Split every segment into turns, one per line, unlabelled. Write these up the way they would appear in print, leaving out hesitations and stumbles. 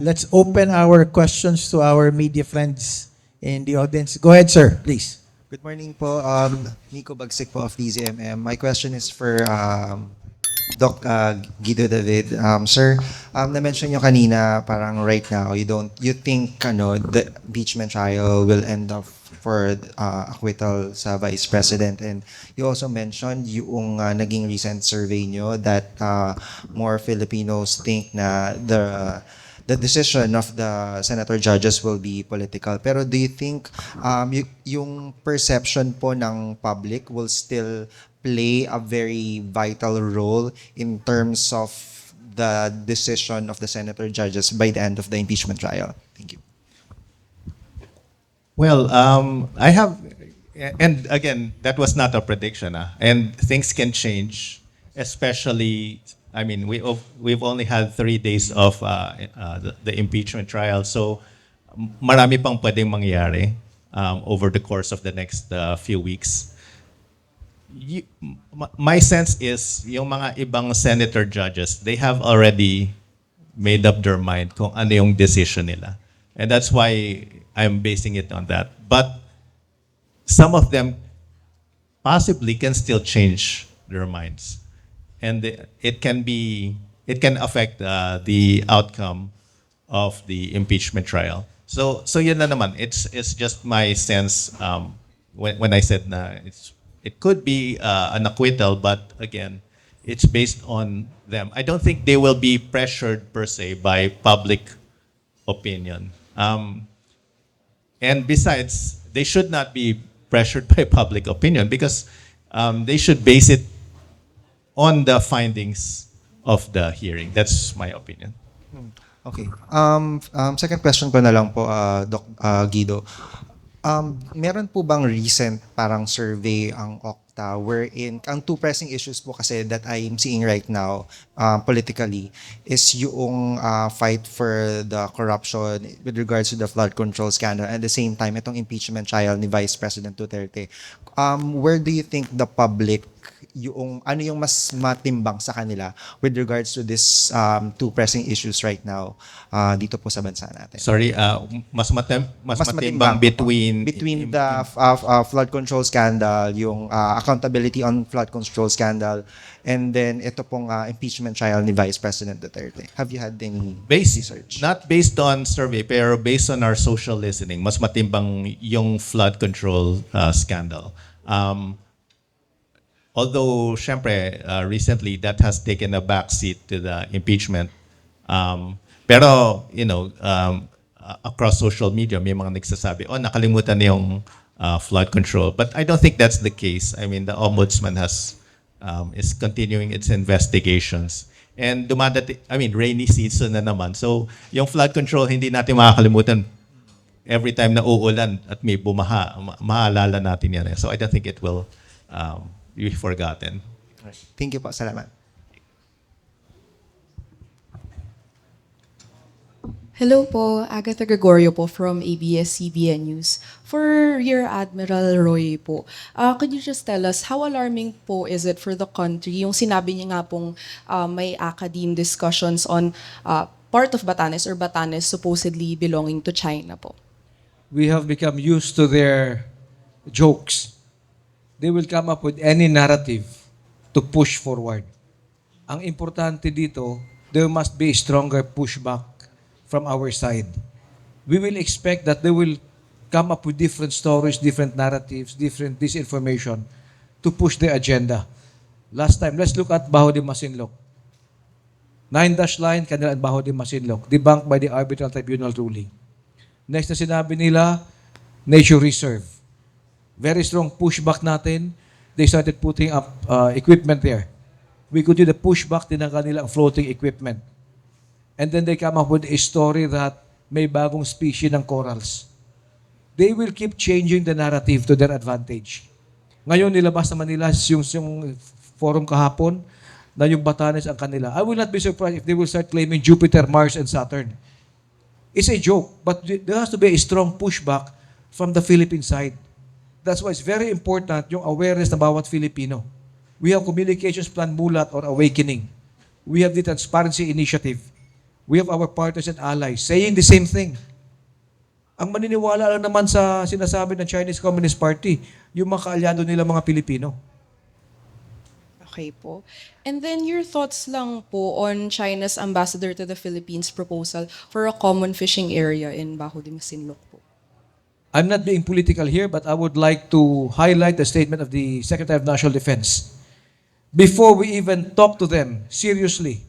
Let's open our questions to our media friends in the audience. Go ahead, sir, please.
Good morning po. Nico Bagsik po of DZMM. My question is for Doc Guido David. Sir, na-mention nyo kanina parang right now you think the impeachment trial will end up for acquittal sa Vice President, and you also mentioned yung naging recent survey nyo that more Filipinos think na the decision of the senator judges will be political. Pero do you think yung perception po ng public will still play a very vital role in terms of the decision of the senator judges by the end of the impeachment trial? Thank you.
Well, I have, and again, that was not a prediction, and things can change, especially. I mean, we've only had 3 days of the impeachment trial, so marami pang pwedeng mangyari over the course of the next few weeks. My sense is yung mga ibang senator judges, they have already made up their mind kung ano yung decision nila. And that's why I'm basing it on that. But some of them possibly can still change their minds. And it can affect the outcome of the impeachment trial. So yun na naman. It's just my sense when I said na it could be an acquittal, but again, it's based on them. I don't think they will be pressured per se by public opinion. And besides, they should not be pressured by public opinion because they should base it on the findings of the hearing. That's my opinion.
Okay. Second question ko na lang po, Doc Guido. Meron po bang recent parang survey ang Okta wherein ang two pressing issues po kasi that I'm seeing right now politically is yung fight for the corruption with regards to the flood control scandal, and at the same time itong impeachment trial ni Vice President Duterte. Where do you think the public yung ano yung mas matimbang sa kanila with regards to this two pressing issues right now dito po sa bansa natin?
Sorry, mas matimbang between
the flood control scandal, yung accountability on flood control scandal, and then ito pong impeachment trial ni Vice President Duterte. Have you had any research?
Not based on survey, pero based on our social listening, mas matimbang yung flood control scandal. Although, syempre, recently that has taken a backseat to the impeachment. Pero, across social media, may mga nagsasabi, nakalimutan na yung flood control. But I don't think that's the case. I mean, the Ombudsman is continuing its investigations. And rainy season na naman. So, yung flood control, hindi natin makakalimutan. Every time na uulan at may bumaha, maalala natin yan. So, I don't think it will be forgotten.
Thank you po. Salamat.
Hello po, Agatha Gregorio po from ABS-CBN News. For Rear Admiral Roy po, could you just tell us how alarming po is it for the country? Yung sinabi niya nga pong may academe discussions on part of Batanes or Batanes supposedly belonging to China po.
We have become used to their jokes. They will come up with any narrative to push forward. Ang importante dito, there must be a stronger pushback from our side. We will expect that they will come up with different stories, different narratives, different disinformation to push their agenda. Last time, let's look at Baho de Masinloc. 9-dash line, kanila at Baho de Masinloc, debunked by the Arbitral Tribunal ruling. Next na sinabi nila, nature reserve. Very strong pushback natin. They started putting up equipment there. We could do the pushback din ng kanilang floating equipment. And then they come up with a story that may bagong species ng corals. They will keep changing the narrative to their advantage. Ngayon nilabas naman nila yung forum kahapon na yung Batanes ang kanila. I will not be surprised if they will start claiming Jupiter, Mars, and Saturn. It's a joke, but there has to be a strong pushback from the Philippine side. That's why it's very important yung awareness ng bawat Filipino. We have Communications Plan Mulat or Awakening. We have the Transparency Initiative. We have our partners and allies saying the same thing. Ang maniniwala lang naman sa sinasabi ng Chinese Communist Party, yung mga kaalyado nila mga Pilipino.
Okay po. And then your thoughts lang po on China's ambassador to the Philippines proposal for a common fishing area in Bajo de Masinloc po.
I'm not being political here, but I would like to highlight the statement of the Secretary of National Defense. Before we even talk to them seriously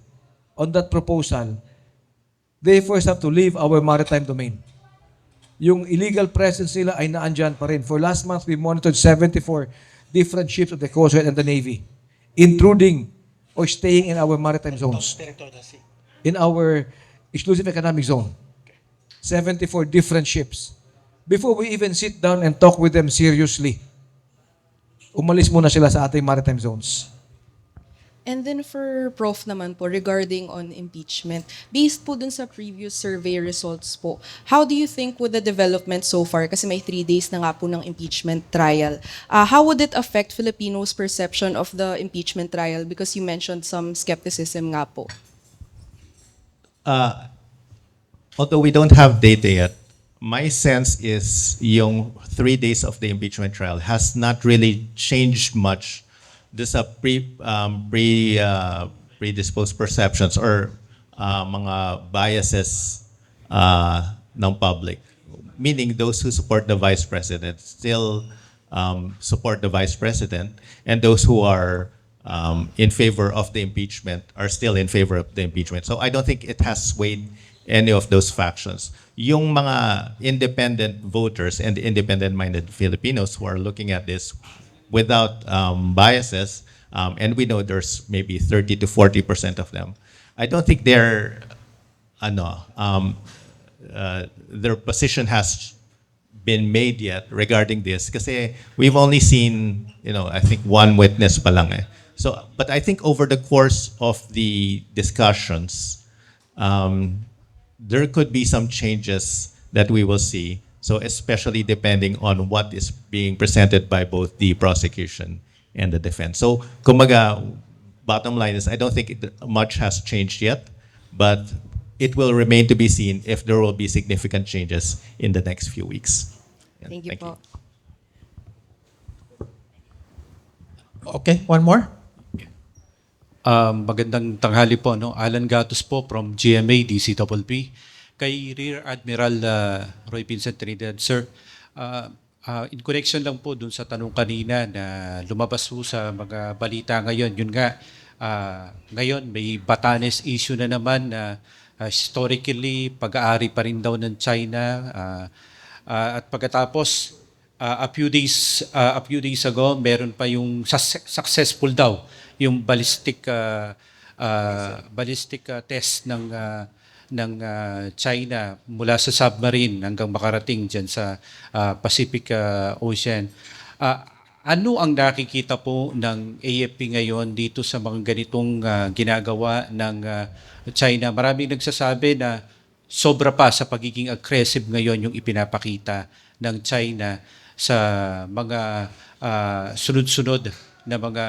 on that proposal, they first have to leave our maritime domain. Yung illegal presence nila ay naandyan pa rin. For last month, we monitored 74 different ships of the Coast Guard and the Navy intruding or staying in our maritime zones. In our exclusive economic zone. 74 different ships. Before we even sit down and talk with them seriously, umalis muna sila sa ating maritime zones.
And then for Prof naman po, regarding on impeachment, based po dun sa previous survey results po, how do you think with the development so far, kasi may 3 days na nga po ng impeachment trial, how would it affect Filipinos' perception of the impeachment trial? Because you mentioned some skepticism nga po.
Although we don't have data yet, my sense is yung 3 days of the impeachment trial has not really changed much this predisposed perceptions or mga biases ng public. Meaning those who support the vice president still support the vice president, and those who are in favor of the impeachment are still in favor of the impeachment. So I don't think it has swayed any of those factions. Yung mga independent voters and independent-minded Filipinos who are looking at this without biases, and we know there's maybe 30 to 40% of them. I don't think their position has been made yet regarding this. Kasi we've only seen, I think one witness pa lang eh. So, but I think over the course of the discussions, there could be some changes that we will see. So especially depending on what is being presented by both the prosecution and the defense. So kumbaga, bottom line is I don't think much has changed yet, but it will remain to be seen if there will be significant changes in the next few weeks. Yeah,
Thank you po.
Okay, one more.
Magandang tanghali po, no? Alan Gatos po from GMA DCPP. Kay Rear Admiral Roy Vincent Trinidad, sir, in connection lang po dun sa tanong kanina na lumabas po sa mga balita ngayon, yun nga, ngayon may Batanes issue na naman na historically pag-aari pa rin daw ng China, at pagkatapos a few days ago meron pa yung successful daw yung ballistic test ng China mula sa submarine hanggang makarating dyan sa Pacific Ocean. Ano ang nakikita po ng AFP ngayon dito sa mga ganitong ginagawa ng China? Maraming nagsasabi na sobra pa sa pagiging aggressive ngayon yung ipinapakita ng China sa mga sunod-sunod na mga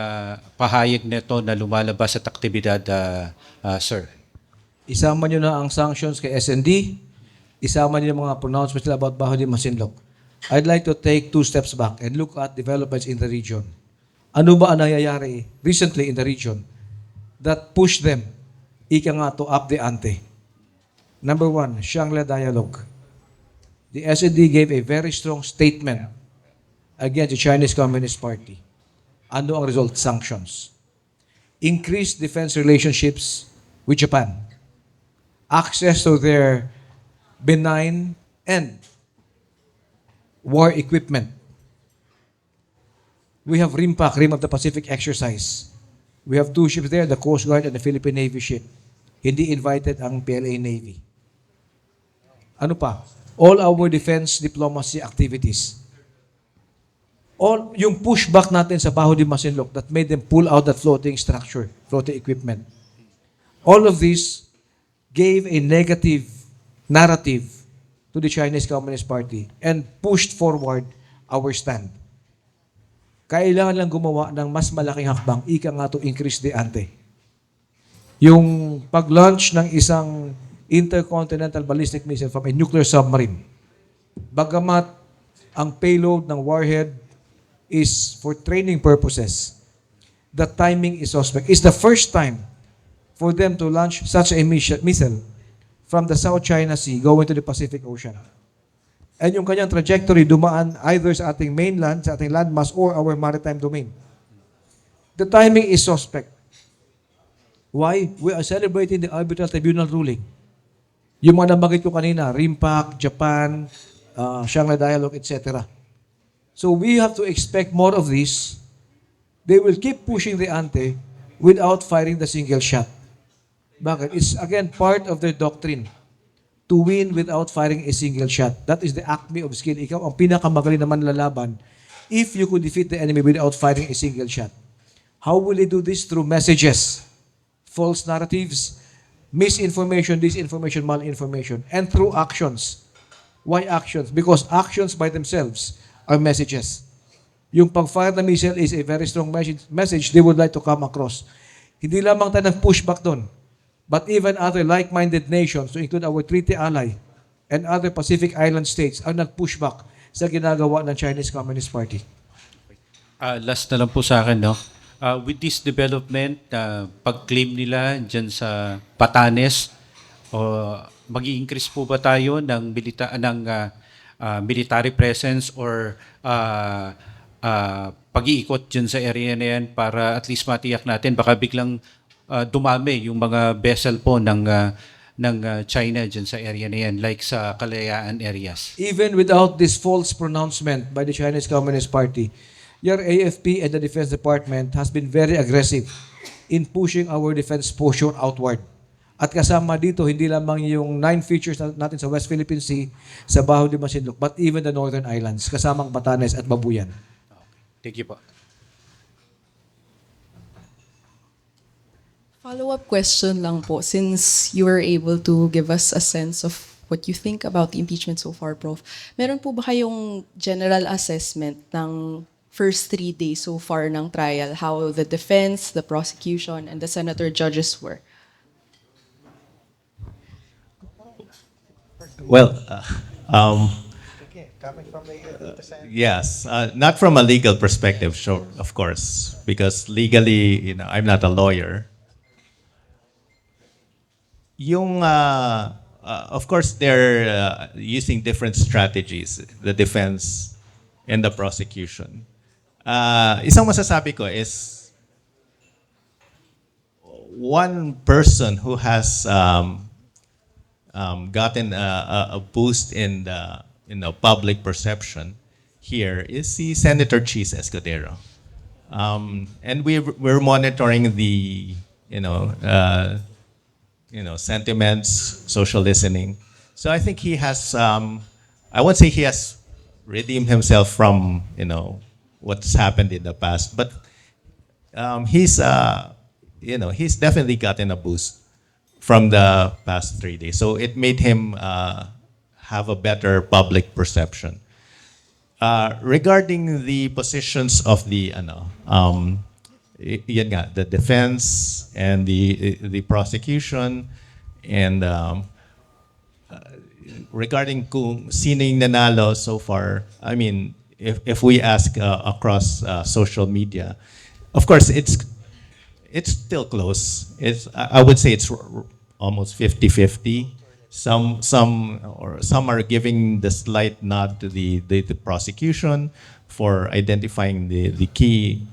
pahayag nito na lumalabas at aktibidad, sir.
Isama nyo na ang sanctions kay SND, isama nyo yung mga pronouncements nila about Bajo de Masinloc. I'd like to take 2 steps back and look at developments in the region. Ano ba ang nangyayari recently in the region that pushed them, ika nga to up the ante? Number 1, Shangri-La Dialogue. The SND gave a very strong statement against the Chinese Communist Party. Ano ang result? Sanctions. Increased defense relationships with Japan. Access to their benign and war equipment. We have RIMPAC, Rim of the Pacific exercise. We have 2 ships there, the Coast Guard and the Philippine Navy ship. Hindi invited ang PLA Navy. Ano pa? All our defense diplomacy activities. All yung pushback natin sa Bajo de Masinloc that made them pull out that floating structure, floating equipment. All of this gave a negative narrative to the Chinese Communist Party and pushed forward our stand. Kailangan lang gumawa ng mas malaking hakbang, ika nga to increase the ante. Yung pag-launch ng isang intercontinental ballistic missile from a nuclear submarine. Bagamat ang payload ng warhead is for training purposes, the timing is suspect. It's the first time for them to launch such a missile from the South China Sea going to the Pacific Ocean. And yung kanyang trajectory dumaan either sa ating mainland, sa ating landmass, or our maritime domain. The timing is suspect. Why? We are celebrating the arbitral tribunal ruling. Yung mga nabanggit ko kanina, RIMPAC, Japan, Shanghai Dialogue, etc. So we have to expect more of this. They will keep pushing the ante without firing the single shot. Bakit? It's again part of their doctrine to win without firing a single shot. That is the acme of skill. Ikaw ang pinakamagaling na manlalaban if you could defeat the enemy without firing a single shot. How will they do this? Through messages, false narratives, misinformation, disinformation, malinformation, and through actions. Why actions? Because actions by themselves are messages. Yung pag-fire na missile is a very strong message they would like to come across. Hindi lamang tayo nag-pushback doon, but even other like-minded nations, to include our treaty ally and other Pacific Island states, ang nag-pushback sa ginagawa ng Chinese Communist Party.
Last na lang po sa akin, no? With this development, pag-claim nila dyan sa Batanes, mag-i-increase po ba tayo ng military presence or pag-iikot dyan sa area na yan para at least matiyak natin, baka biglang dumami yung mga vessel po ng China dyan sa area na yan, like sa Kalayaan areas.
Even without this false pronouncement by the Chinese Communist Party, your AFP and the Defense Department has been very aggressive in pushing our defense posture outward. At kasama dito, hindi lamang yung 9 features natin sa West Philippine Sea, sa Baho de Masinloc, but even the Northern Islands, kasamang Batanes at Babuyan.
Thank you po.
Follow-up question lang po, since you were able to give us a sense of what you think about the impeachment so far, Prof. Meron po ba kayong general assessment ng first 3 days so far ng trial, how the defense, the prosecution, and the senator judges were?
Well, yes, not from a legal perspective, sure, of course, because legally, I'm not a lawyer. Of course, they're using different strategies, the defense and the prosecution. Isang masasabi ko is one person who has gotten a boost in the public perception here is si Senator Cheese Escudero. And we're monitoring the sentiments, social listening. So I think he has I won't say he has redeemed himself from what's happened in the past, but he's definitely gotten a boost from the past 3 days. So it made him have a better public perception. Regarding the positions of the the defense and the prosecution, and regarding kung sino yung nanalo so far, I mean, if we ask across social media, of course it's still close. I would say it's almost 50-50. Some are giving the slight nod to the prosecution for identifying the key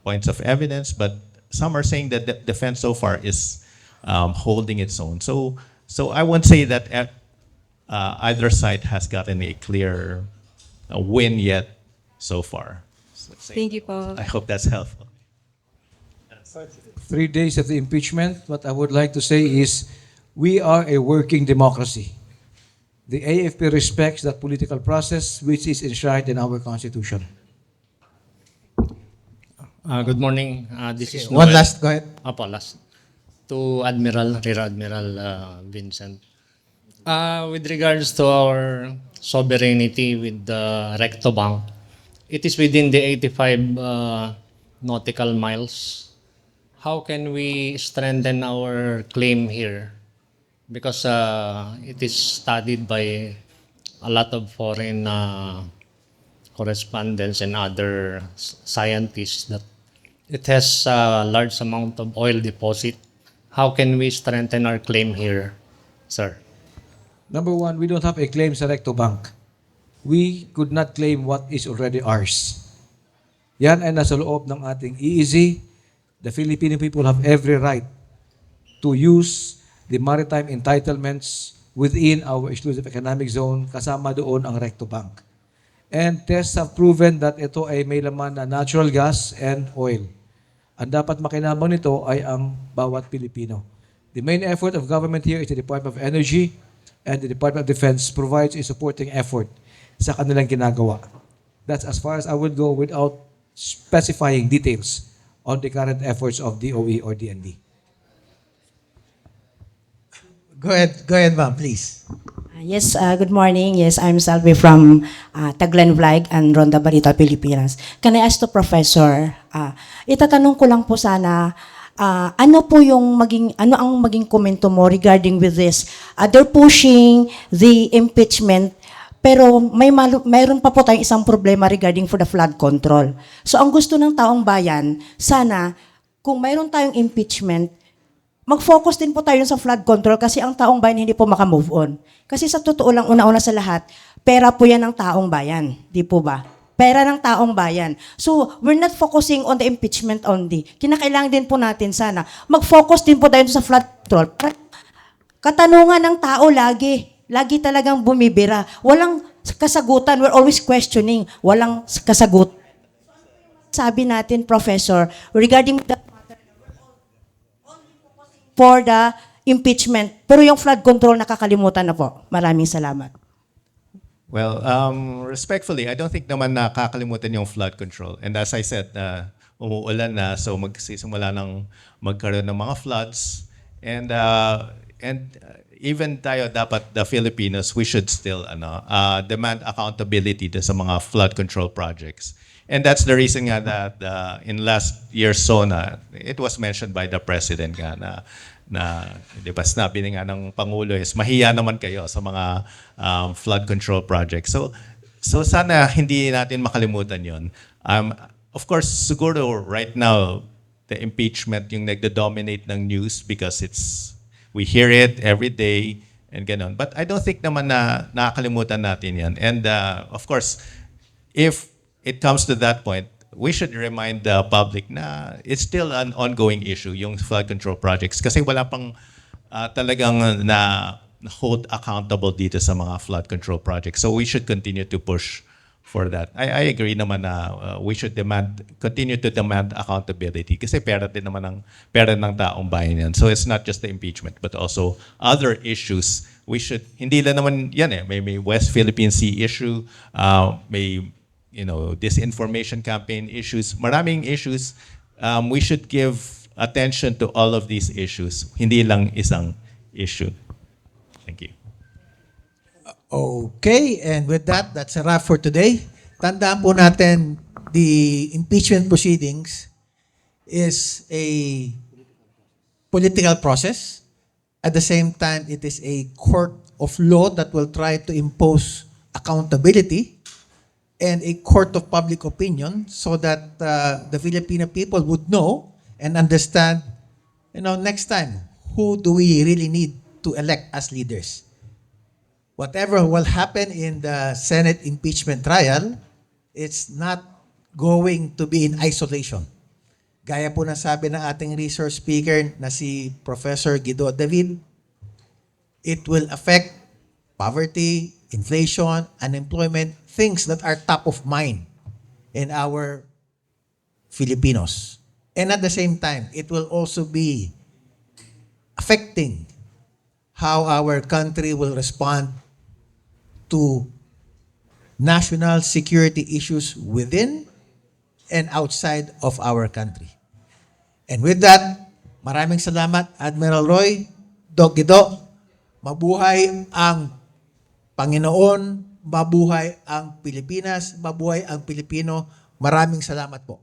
points of evidence, but some are saying that the defense so far is holding its own. So I won't say that either side has gotten a clear win yet so far.
Thank you po.
I hope that's helpful.
3 days of the impeachment, what I would like to say is we are a working democracy. The AFP respects that political process which is enshrined in our Constitution.
Good morning. This is
One
Noel.
last, go ahead.
Apo, last. To Rear Admiral Vincent. With regards to our sovereignty with the Recto Bank, it is within the 85 nautical miles. How can we strengthen our claim here because it is studied by a lot of foreign correspondents and other scientists that it has a large amount of oil deposit. How can we strengthen our claim here, sir?
Number one, we don't have a claim sa Recto Bank. We could not claim what is already ours. Yan ay nasa loob ng ating EEZ. The Filipino people have every right to use the maritime entitlements within our exclusive economic zone, kasama doon ang Recto Bank. And tests have proven that ito ay may laman na natural gas and oil. Ang dapat makinabang nito ay ang bawat Pilipino. The main effort of government here is the Department of Energy, and the Department of Defense provides a supporting effort sa kanilang ginagawa. That's as far as I would go without specifying details on the current efforts of DOE or DND.
Go ahead, ma'am, please.
Yes, good morning. Yes, I'm Salve from Taglen Vlag and Ronda Barita, Pilipinas. Can I ask the professor, itatanong ko lang po sana, ano ang maging komento mo regarding with this? They're pushing the impeachment, pero mayroon pa po tayong isang problema regarding for the flood control. So ang gusto ng taong bayan, sana kung mayroon tayong impeachment, mag-focus din po tayo sa flood control kasi ang taong bayan hindi po makamove on. Kasi sa totoo lang, una-una sa lahat, pera po yan ng taong bayan. Di po ba? Pera ng taong bayan. So, we're not focusing on the impeachment only. Kinakailangan din po natin sana. Mag-focus din po tayo sa flood control. Katanungan ng tao lagi talagang bumibira. Walang kasagutan. We're always questioning. Walang kasagutan. Sabi natin, Professor, regarding the for the impeachment. Pero yung flood control, nakakalimutan na po. Maraming salamat.
Well, respectfully, I don't think naman nakakalimutan yung flood control. And as I said, umuulan na, so magsisimula ng magkaroon ng mga floods. And even tayo, dapat the Filipinos, we should still demand accountability sa mga flood control projects. And that's the reason nga that in last year's SONA, it was mentioned by the President nga na di ba, sinabi nga ng Pangulo is mahiya naman kayo sa mga flood control projects. So sana hindi natin makalimutan yon. Of course, siguro right now, the impeachment yung nagdo-dominate ng news because we hear it every day and ganon. But I don't think naman na nakakalimutan natin yan. And of course, if it comes to that point, we should remind the public na it's still an ongoing issue, yung flood control projects. Kasi wala pang talagang na hold accountable dito sa mga flood control projects. So we should continue to push for that. I agree naman na we should continue to demand accountability. Kasi pera din naman pera ng taong bayan yan. So it's not just the impeachment, but also other issues. We should, hindi lang naman yan eh. May West Philippine Sea issue, may disinformation campaign issues, maraming issues. We should give attention to all of these issues, hindi lang isang issue. Thank you.
Okay, and with that, that's a wrap for today. Tandaan po natin, the impeachment proceedings is a political process. At the same time, it is a court of law that will try to impose accountability and a court of public opinion so that the Filipino people would know and understand, next time, who do we really need to elect as leaders? Whatever will happen in the Senate impeachment trial, it's not going to be in isolation. Gaya po na sabi ng ating resource speaker na si Professor Guido David, it will affect poverty, inflation, unemployment, things that are top of mind in our Filipinos. And at the same time, it will also be affecting how our country will respond to national security issues within and outside of our country. And with that, maraming salamat, Admiral Roy, Doc Guido. Mabuhay ang Panginoon, mabuhay ang Pilipinas, mabuhay ang Pilipino. Maraming salamat po.